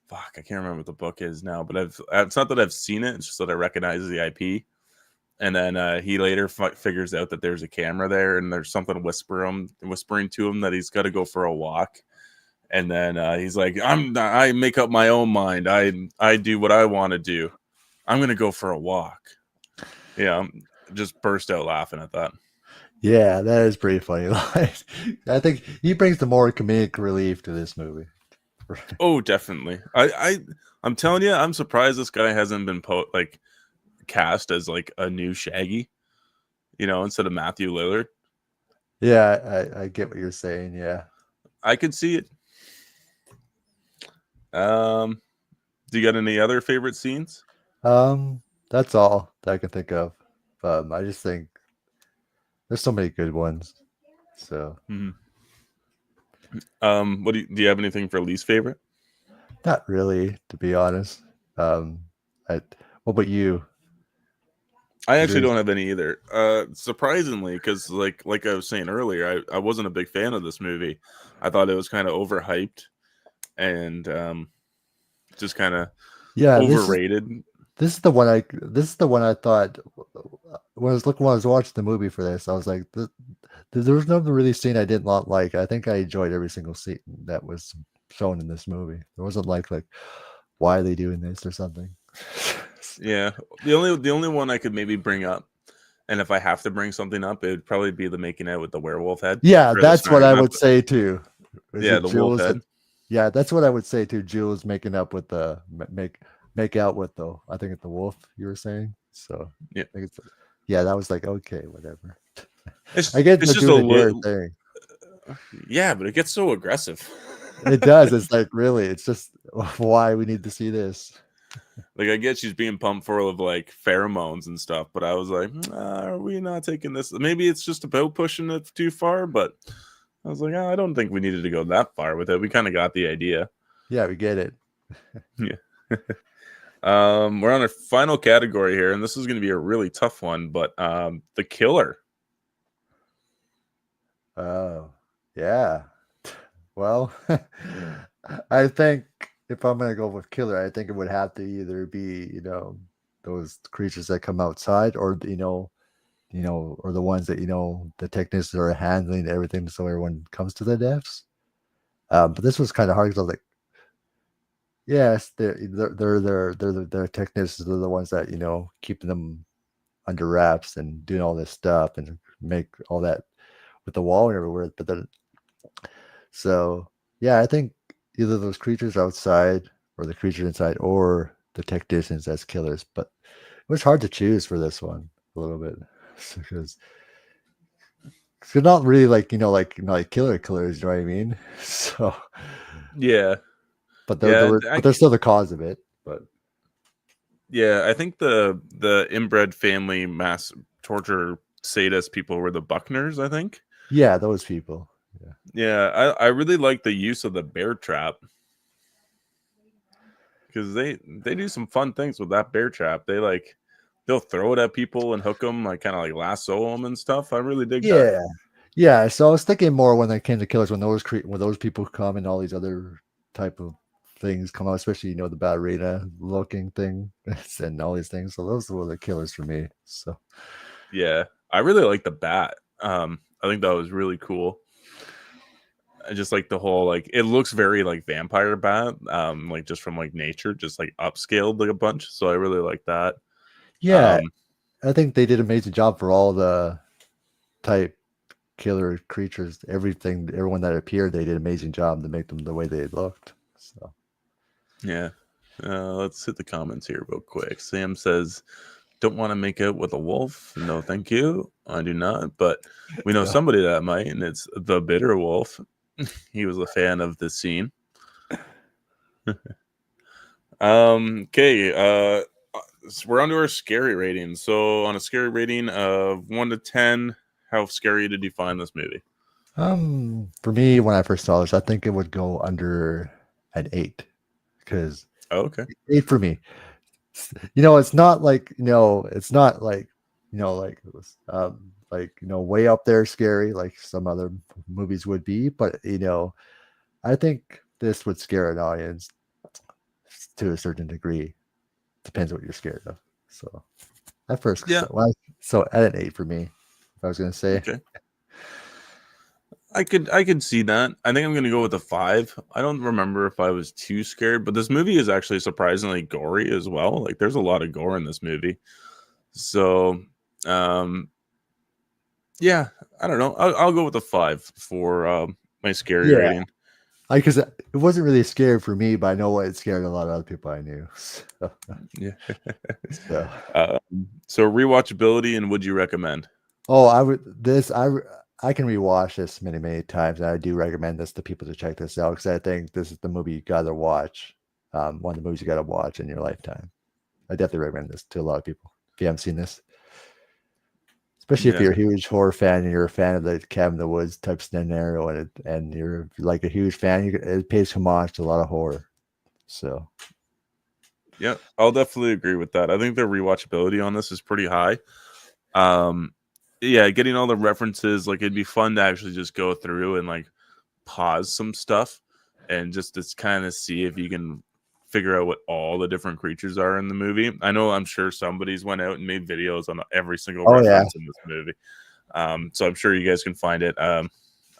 Fuck, I can't remember what the book is now, but it's not that I've seen it; it's just that I recognize the IP. And then he later figures out that there's a camera there, and there's something whispering to him that he's got to go for a walk. And then he's like, I make up my own mind. I do what I want to do. I'm gonna go for a walk. Yeah, just burst out laughing at that. yeah, that is pretty funny. I think he brings the more comedic relief to this movie. Oh, definitely. I'm telling you, I'm surprised this guy hasn't been like cast as like a new Shaggy, instead of Matthew Lillard. Yeah, I get what you're saying. Yeah. I could see it. Um, do you got any other favorite scenes? That's all that I can think of. I just think there's so many good ones. So Mm-hmm. What do you have anything for least favorite? not really, to be honest. Um, I, what about you? I Is actually there, don't have any either. Surprisingly, because like I was saying earlier, I wasn't a big fan of this movie. I thought it was kind of overhyped and just kind of yeah, overrated. this is the one I thought when I was watching the movie for this, I was like, there was no really scene I did not like. I think I enjoyed every single scene that was shown in this movie. There wasn't like why are they doing this or something. Yeah, the only one I could maybe bring up, and if I have to bring something up, it would probably be the making out with the werewolf head Yeah, for the that's what Snyder I Cut. would say too. Is Yeah, it the wolf Jules? head. Yeah, that's what I would say too. Jules making up with the make out with though. I think it's the wolf you were saying. So Yeah, I think it's yeah. That was like okay, whatever. I it's get it's they're just a doing the dare little. thing. Yeah, but it gets so aggressive. It does. It's like really. It's just why we need to see this. Like I get she's being pumped full of like pheromones and stuff, but I was like, are we not taking this? Maybe it's just about pushing it too far, but I was like, I don't think we needed to go that far with it. We kind of got the idea. Yeah, we get it. Yeah. We're on our final category here, and this is going to be a really tough one, but the killer. Oh, yeah. Well, I think if I'm gonna go with killer, I think it would have to either be those creatures that come outside, or or the ones that the technicians are handling everything so everyone comes to their deaths. But this was kind of hard because I was like, yes, they're technicians. They're the ones that keeping them under wraps and doing all this stuff and make all that with the wall and everywhere. But then, so yeah, I think either those creatures outside or the creatures inside or the technicians as killers. But it was hard to choose for this one a little bit because they're not really like like killers. You know what I mean? So, Yeah, but yeah, they're still the cause of it. But yeah. I think the inbred family mass torture sadist people were the Buckners. I think. yeah, those people. Yeah. Yeah, I really like the use of the bear trap because they do some fun things with that bear trap. They'll throw it at people and hook them, like kind of like lasso them and stuff. I really dig that. Yeah. Yeah, so I was thinking more when they came to killers, when those people come and all these other type of things come out, especially the ballerina looking thing and all these things. So those were the killers for me. So Yeah, I really like the bat. I think that was really cool. I just like the whole it looks very like vampire bat, like just from like nature, just like upscaled like a bunch. So I really like that. yeah, Um, I think they did an amazing job for all the type killer creatures, everyone that appeared. They did an amazing job to make them the way they looked. So yeah. Let's hit the comments here real quick. Sam says, "Don't want to make out with a wolf. No, thank you. I do not. But we know no. somebody that might, and it's the bitter wolf. He was a fan of the scene." Okay. So we're on to our scary rating. So on a scary rating of 1 to 10, how scary did you find this movie? For me, when I first saw this, I think it would go under an 8 because Oh, okay. 8 for me. It's not like it's not way up there scary like some other movies would be, but I think this would scare an audience to a certain degree. Depends what you're scared of. So at first, Yeah. so at an 8 for me, if I was gonna say. Okay. I could see that. I think I'm gonna go with a 5. I don't remember if I was too scared, but this movie is actually surprisingly gory as well. Like there's a lot of gore in this movie. So yeah, I don't know. I'll go with a 5 for my scary Yeah, rating. because it wasn't really scary for me, but I know what it scared a lot of other people I knew. So, Yeah. so. So rewatchability and would you recommend? Oh, I can rewatch this many times, and I do recommend this to people to check this out because I think this is the movie you gotta watch. One of the movies you gotta watch in your lifetime. I definitely recommend this to a lot of people if you haven't seen this, especially if Yeah. you're a huge horror fan and you're a fan of the Cabin in the Woods type scenario, and you're like a huge fan. It pays homage to a lot of horror. So Yeah, I'll definitely agree with that. I think the rewatchability on this is pretty high. Yeah, getting all the references, like it'd be fun to actually just go through and like pause some stuff and just kind of see if you can figure out what all the different creatures are in the movie. I'm sure somebody's went out and made videos on every single oh yeah, reference in this movie. So I'm sure you guys can find it. I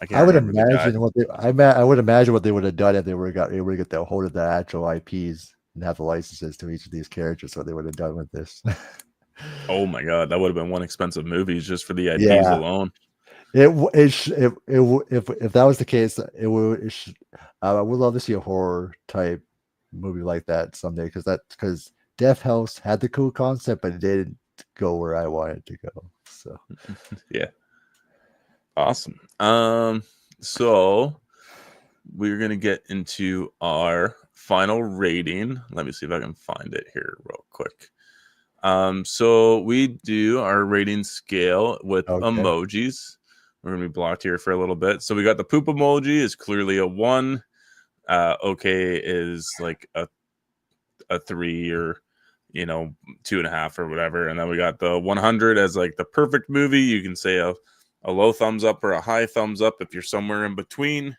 I can't would remember the guy. imagine I would imagine what they would have done if they were able to get the hold of the actual IPs and have the licenses to each of these characters. What they would have done with this. Oh my god, that would have been one expensive movie just for the IPs Yeah, alone. if that was the case, I would love to see a horror type movie like that someday because Death House had the cool concept, but it didn't go where I wanted to go. So Yeah. Awesome. So we're gonna get into our final rating. Let me see if I can find it here real quick. So we do our rating scale with okay, emojis. We're gonna be blocked here for a little bit. So we got the poop emoji is clearly a 1. Okay is like a 3 or 2.5 or whatever, and then we got the 100 as like the perfect movie. You can say a low thumbs up or a high thumbs up if you're somewhere in between.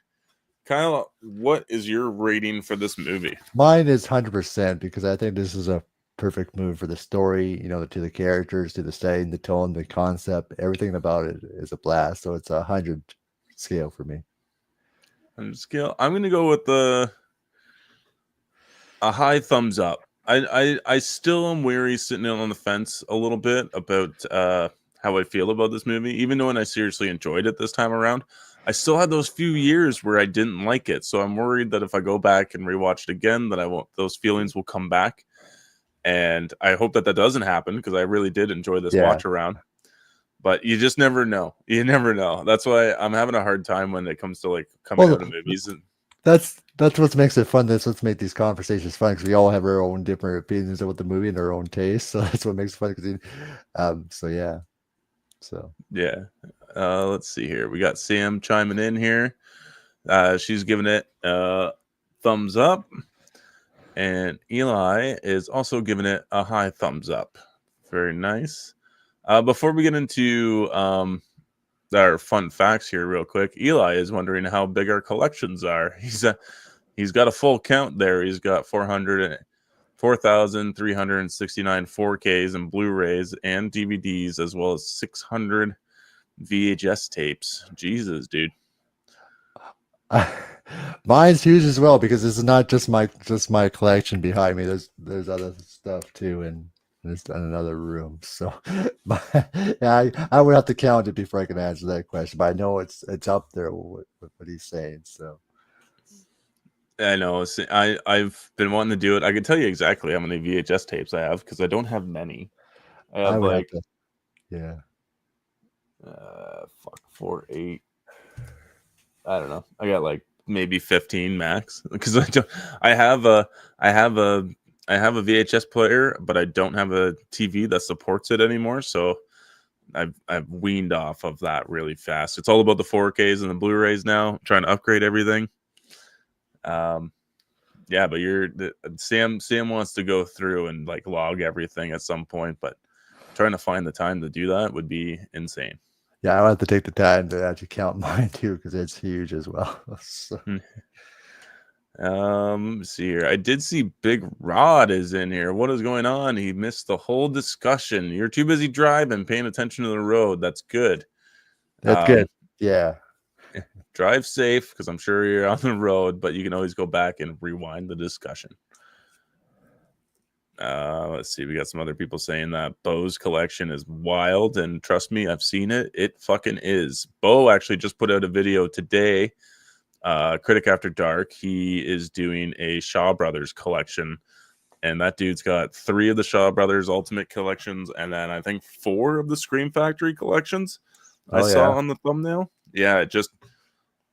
Kyle, what is your rating for this movie? mine is 100% because I think this is a perfect movie for the story. To the characters, to the setting, the tone, the concept, everything about it is a blast. So it's 100 scale for me. And scale, I'm gonna go with a high thumbs up. I still am weary, sitting on the fence a little bit about how I feel about this movie. Even though when I seriously enjoyed it this time around, I still had those few years where I didn't like it. So I'm worried that if I go back and rewatch it again, that I won't. Those feelings will come back, and I hope that doesn't happen because I really did enjoy this Yeah. watch around. But you just never know. You never know. That's why I'm having a hard time when it comes to like coming Well, out of movies. And that's what makes it fun. That's what makes these conversations fun because we all have our own different opinions about the movie and our own taste. So that's what makes it fun. Because, so yeah, so yeah, let's see here. We got Sam chiming in here. She's giving it a thumbs up, and Eli is also giving it a high thumbs up. Very nice. Before we get into our fun facts here, real quick, Eli is wondering how big our collections are. He's got a full count there. He's got 4,369 4Ks and Blu-rays and DVDs, as well as 600 VHS tapes. Jesus, dude. mine's huge as well because this is not just my collection behind me. There's other stuff too, and it's in another room. So, yeah, I would have to count it before I can answer that question. But I know it's up there with what he's saying. So, I know. I've been wanting to do it. I can tell you exactly how many VHS tapes I have because I don't have many. I I have would have like to, yeah. 4, 8. I don't know. I got like maybe 15 max because I don't. I have a I have a I have a VHS player, but I don't have a TV that supports it anymore. So I've weaned off of that really fast. It's all about the 4Ks and the Blu-rays now. I'm trying to upgrade everything. Um, yeah, but Sam wants to go through and like log everything at some point, but trying to find the time to do that would be insane. Yeah, I have to take the time to actually count mine too because it's huge as well. So, Let's see here. I did see Big Rod is in here. What is going on? He missed the whole discussion. You're too busy driving, paying attention to the road. That's good. that's good. Yeah. Drive safe because I'm sure you're on the road, but you can always go back and rewind the discussion. Let's see. We got some other people saying that Bo's collection is wild, and trust me, I've seen it. It fucking is. Bo actually just put out a video today. Critic After Dark. He is doing a Shaw Brothers collection, and that dude's got 3 of the Shaw Brothers Ultimate collections, and then I think 4 of the Scream Factory collections. I saw on the thumbnail. Yeah, just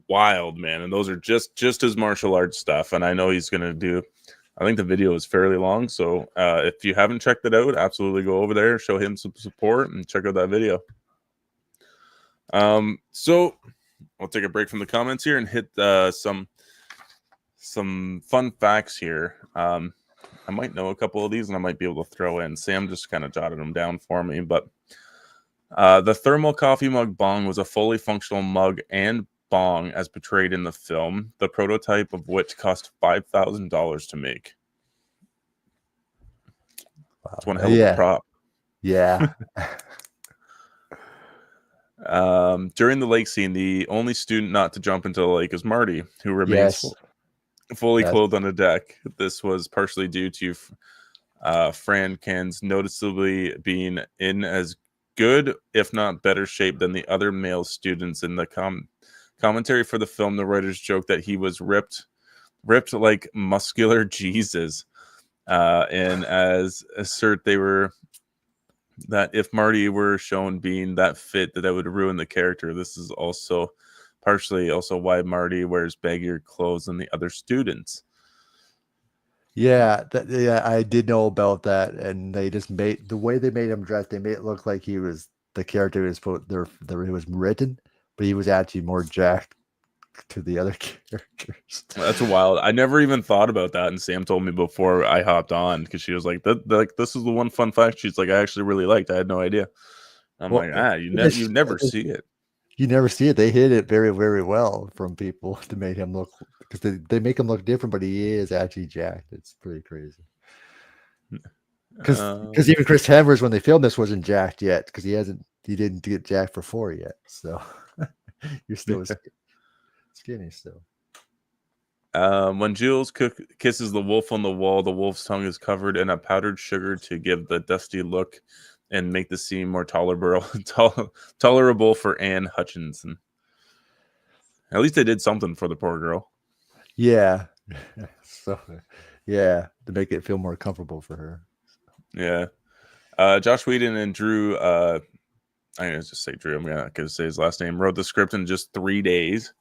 wild, man. And those are just his martial arts stuff. And I know he's gonna do. I think the video is fairly long, so if you haven't checked it out, absolutely go over there, show him some support, and check out that video. So I'll take a break from the comments here and hit some fun facts here. I might know a couple of these, and I might be able to throw in. Sam just kind of jotted them down for me, but the thermal coffee mug bong was a fully functional mug and bong as portrayed in the film, the prototype of which cost $5,000 to make. It's one hell of a prop. Yeah. During the lake scene, the only student not to jump into the lake is Marty, who remains fully clothed on the deck. This was partially due to Fran Ken's noticeably being in as good, if not better shape than the other male students in the commentary for the film. The writers joked that he was ripped like muscular Jesus, and as assert they were that if Marty were shown being that fit, that would ruin the character. This is also partially why Marty wears baggier clothes than the other students. Yeah, I did know about that, and they just made the way they made him dress. They made it look like he was the character was he was written, but he was actually more jacked to the other characters. That's wild. I never even thought about that, and Sam told me before I hopped on because she was like, this is the one fun fact." She's like, "I actually really liked. I had no idea." I'm like, you never see it. You never see it. They hit it very, very well from people to make him look because they make him look different, but he is actually jacked. It's pretty crazy. Because even Chris Hemsworth, when they filmed this, wasn't jacked yet because he didn't get jacked for 4 yet. So you're still skinny still. When Jules kisses the wolf on the wall, the wolf's tongue is covered in a powdered sugar to give the dusty look and make the scene more tolerable for Anne Hutchinson. At least they did something for the poor girl. Yeah. So, yeah, to make it feel more comfortable for her. Yeah. Josh Whedon and Drew, I'm going to just say Drew, I'm not going to say his last name, wrote the script in just 3 days.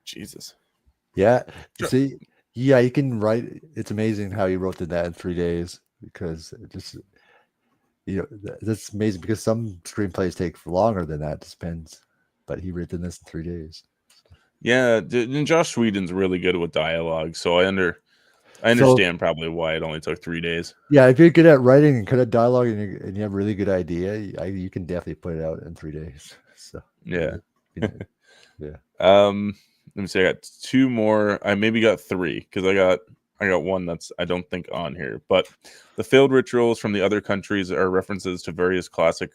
Jesus. Yeah. See, yeah, you can write. It's amazing how you wrote that in 3 days because it just, that's amazing because some screenplays take longer than that. It depends. But he written this in 3 days. Yeah. And Josh Whedon's really good with dialogue. So I understand probably why it only took 3 days. Yeah, if you're good at writing and good at dialogue and you have a really good idea, you can definitely put it out in 3 days. So yeah. Yeah. Let me see. I got 2 more. I maybe got 3 because I got one that's I don't think on here. But the failed rituals from the other countries are references to various classic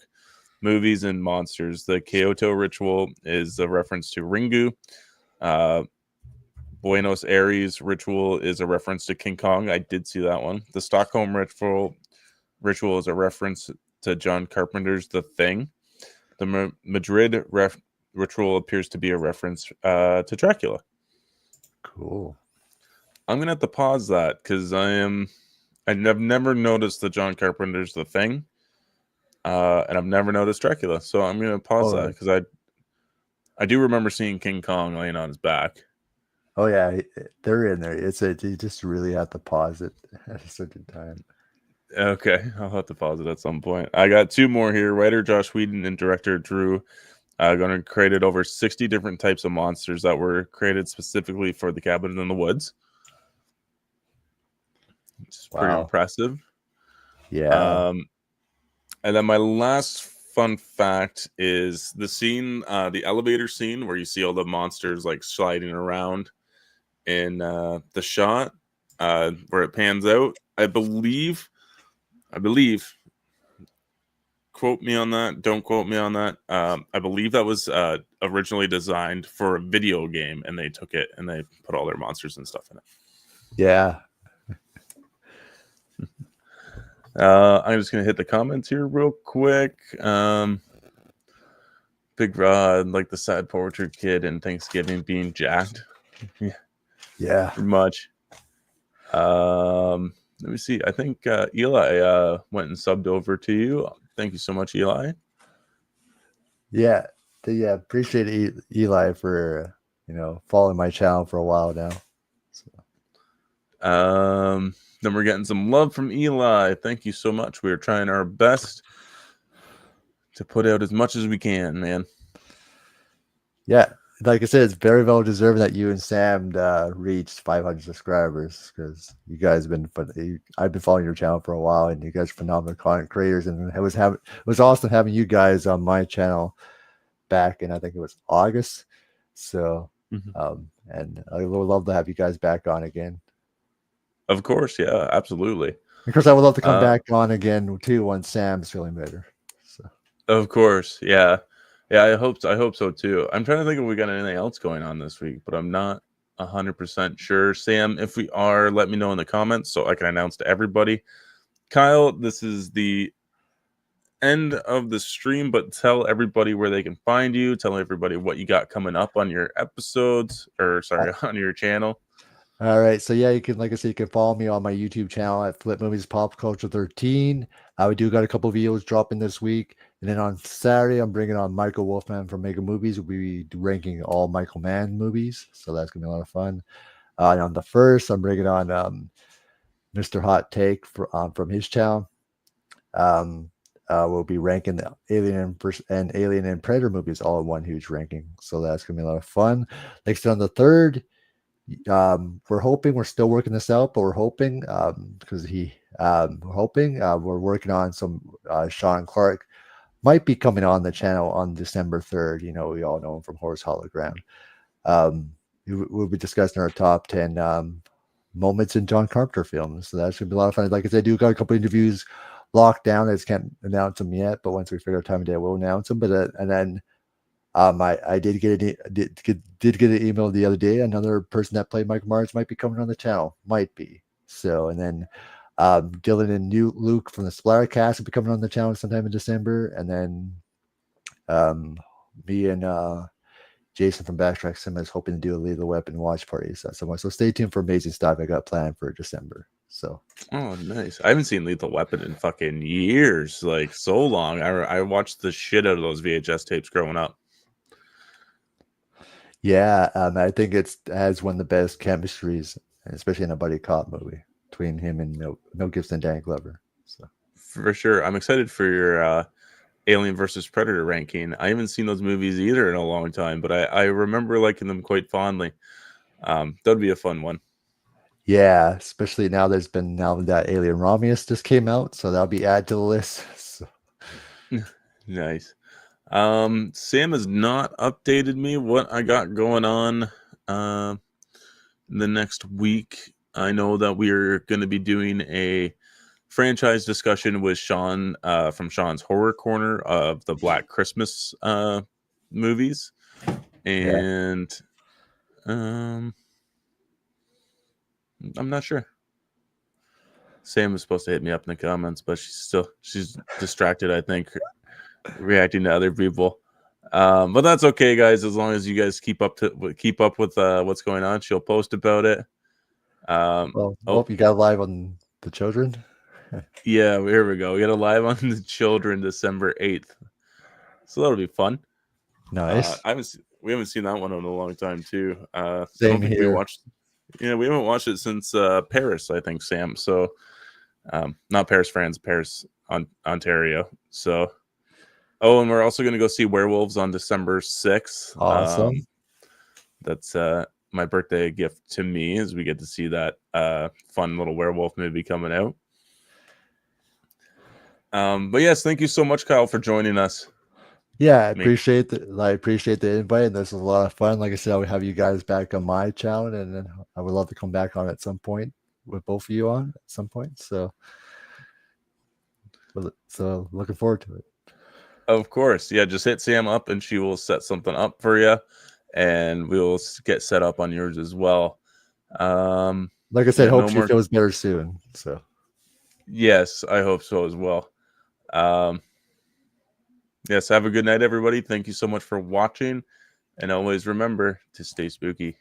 movies and monsters. The Kyoto ritual is a reference to Ringu. Buenos Aires ritual is a reference to King Kong. I did see that one. The Stockholm ritual is a reference to John Carpenter's The Thing. The Madrid ritual appears to be a reference to Dracula. Cool. I'm gonna have to pause that because I've never noticed the John Carpenter's The Thing, and I've never noticed Dracula. So I'm gonna pause that because I do remember seeing King Kong laying on his back. Oh yeah, they're in there. You just really have to pause it at a certain time. Okay, I'll have to pause it at some point. I got 2 more here. Writer Josh Whedon and director Drew going to created over 60 different types of monsters that were created specifically for the Cabin in the Woods. It's pretty impressive. Yeah. And then my last fun fact is the scene, the elevator scene where you see all the monsters like sliding around in the shot where it pans out. I believe, quote me on that, don't quote me on that. I believe that was originally designed for a video game, and they took it and they put all their monsters and stuff in it. Yeah. I'm just gonna hit the comments here real quick. Big Rod, like the sad poetry kid and Thanksgiving being jacked. Yeah. Pretty much. Let me see. I think Eli went and subbed over to you. Thank you so much, Eli. Yeah. Yeah. Appreciate Eli for following my channel for a while now. So. Then we're getting some love from Eli. Thank you so much. We're trying our best to put out as much as we can, man. Yeah. Like I said, it's very well deserved that you and Sam reached 500 subscribers because you guys have been. I've been following your channel for a while, and you guys are phenomenal content creators. And it was awesome having you guys on my channel back in I think it was August. So, and I would love to have you guys back on again. Of course, yeah, absolutely. Of course, I would love to come back on again too once Sam's feeling better. So, of course, yeah. I hope so too. I'm trying to think if we got anything else going on this week, but I'm not 100% sure. Sam, if we are, let me know in the comments so I can announce to everybody. Kyle, this is the end of the stream, but tell everybody where they can find you. Tell everybody what you got coming up on your episodes, on your channel. All right, so yeah, you can, like I said, you can follow me on my YouTube channel at Flett Movies Pop Culture 13. We do got a couple videos dropping this week, and then on Saturday, I'm bringing on Michael Wolfman from Mega Movies. We'll be ranking all Michael Mann movies, so that's gonna be a lot of fun. And on the first, I'm bringing on Mr. Hot Take from his channel. We'll be ranking the Alien and Predator movies all in one huge ranking, so that's gonna be a lot of fun. Like I said, on the third. We're still working this out, but we're hoping because we're working on some Sean Clark might be coming on the channel on December 3rd. We all know him from Horse Hologram. We'll be discussing our top 10 moments in John Carpenter films, so that's gonna be a lot of fun. Like I said, I do got a couple interviews locked down. I just can't announce them yet, but once we figure out time of day, we'll announce them. But and then I did get an email the other day. Another person that played Michael Myers might be coming on the channel. Might be. So, and then Dylan and Luke from the Splattercast will be coming on the channel sometime in December, and then me and Jason from Backtrack Cinema is hoping to do a Lethal Weapon watch parties somewhere. So stay tuned for amazing stuff I got planned for December. So. Oh, nice. I haven't seen Lethal Weapon in fucking years, like so long. I watched the shit out of those VHS tapes growing up. Yeah, I think it has one of the best chemistries, especially in a buddy cop movie, between him and Mel Gibson and Dan Glover. So. For sure. I'm excited for your Alien versus Predator ranking. I haven't seen those movies either in a long time, but I remember liking them quite fondly. That'd be a fun one. Yeah, especially now now that Alien Romulus just came out, so that'll be added to the list. So. Nice. Sam has not updated me what I got going on the next week. I know that we're going to be doing a franchise discussion with Sean from Sean's Horror Corner of the Black Christmas movies. And I'm not sure. Sam was supposed to hit me up in the comments, but she's distracted, I think, reacting to other people. But that's okay, guys. As long as you guys keep up with what's going on, she'll post about it. You got live on the children. Yeah, here we go. We got a live on the children December 8th, so that'll be fun. Nice. We haven't seen that one in a long time too. Same here. We haven't watched it since Paris, I think, Sam. So not Paris, France, Paris, Ontario. So, and we're also going to go see Werewolves on December 6th. Awesome. That's my birthday gift to me, as we get to see that fun little werewolf movie coming out. But yes, thank you so much, Kyle, for joining us. Yeah, I appreciate the invite, and this was a lot of fun. Like I said, I would have you guys back on my channel, and then I would love to come back on at some point with both of you on at some point. So looking forward to it. Of course. Yeah, just hit Sam up and she will set something up for you, and we'll get set up on yours as well. Like I said, hope she feels better soon. So yes, I hope so as well. Yes, have a good night, everybody. Thank you so much for watching, and always remember to stay spooky.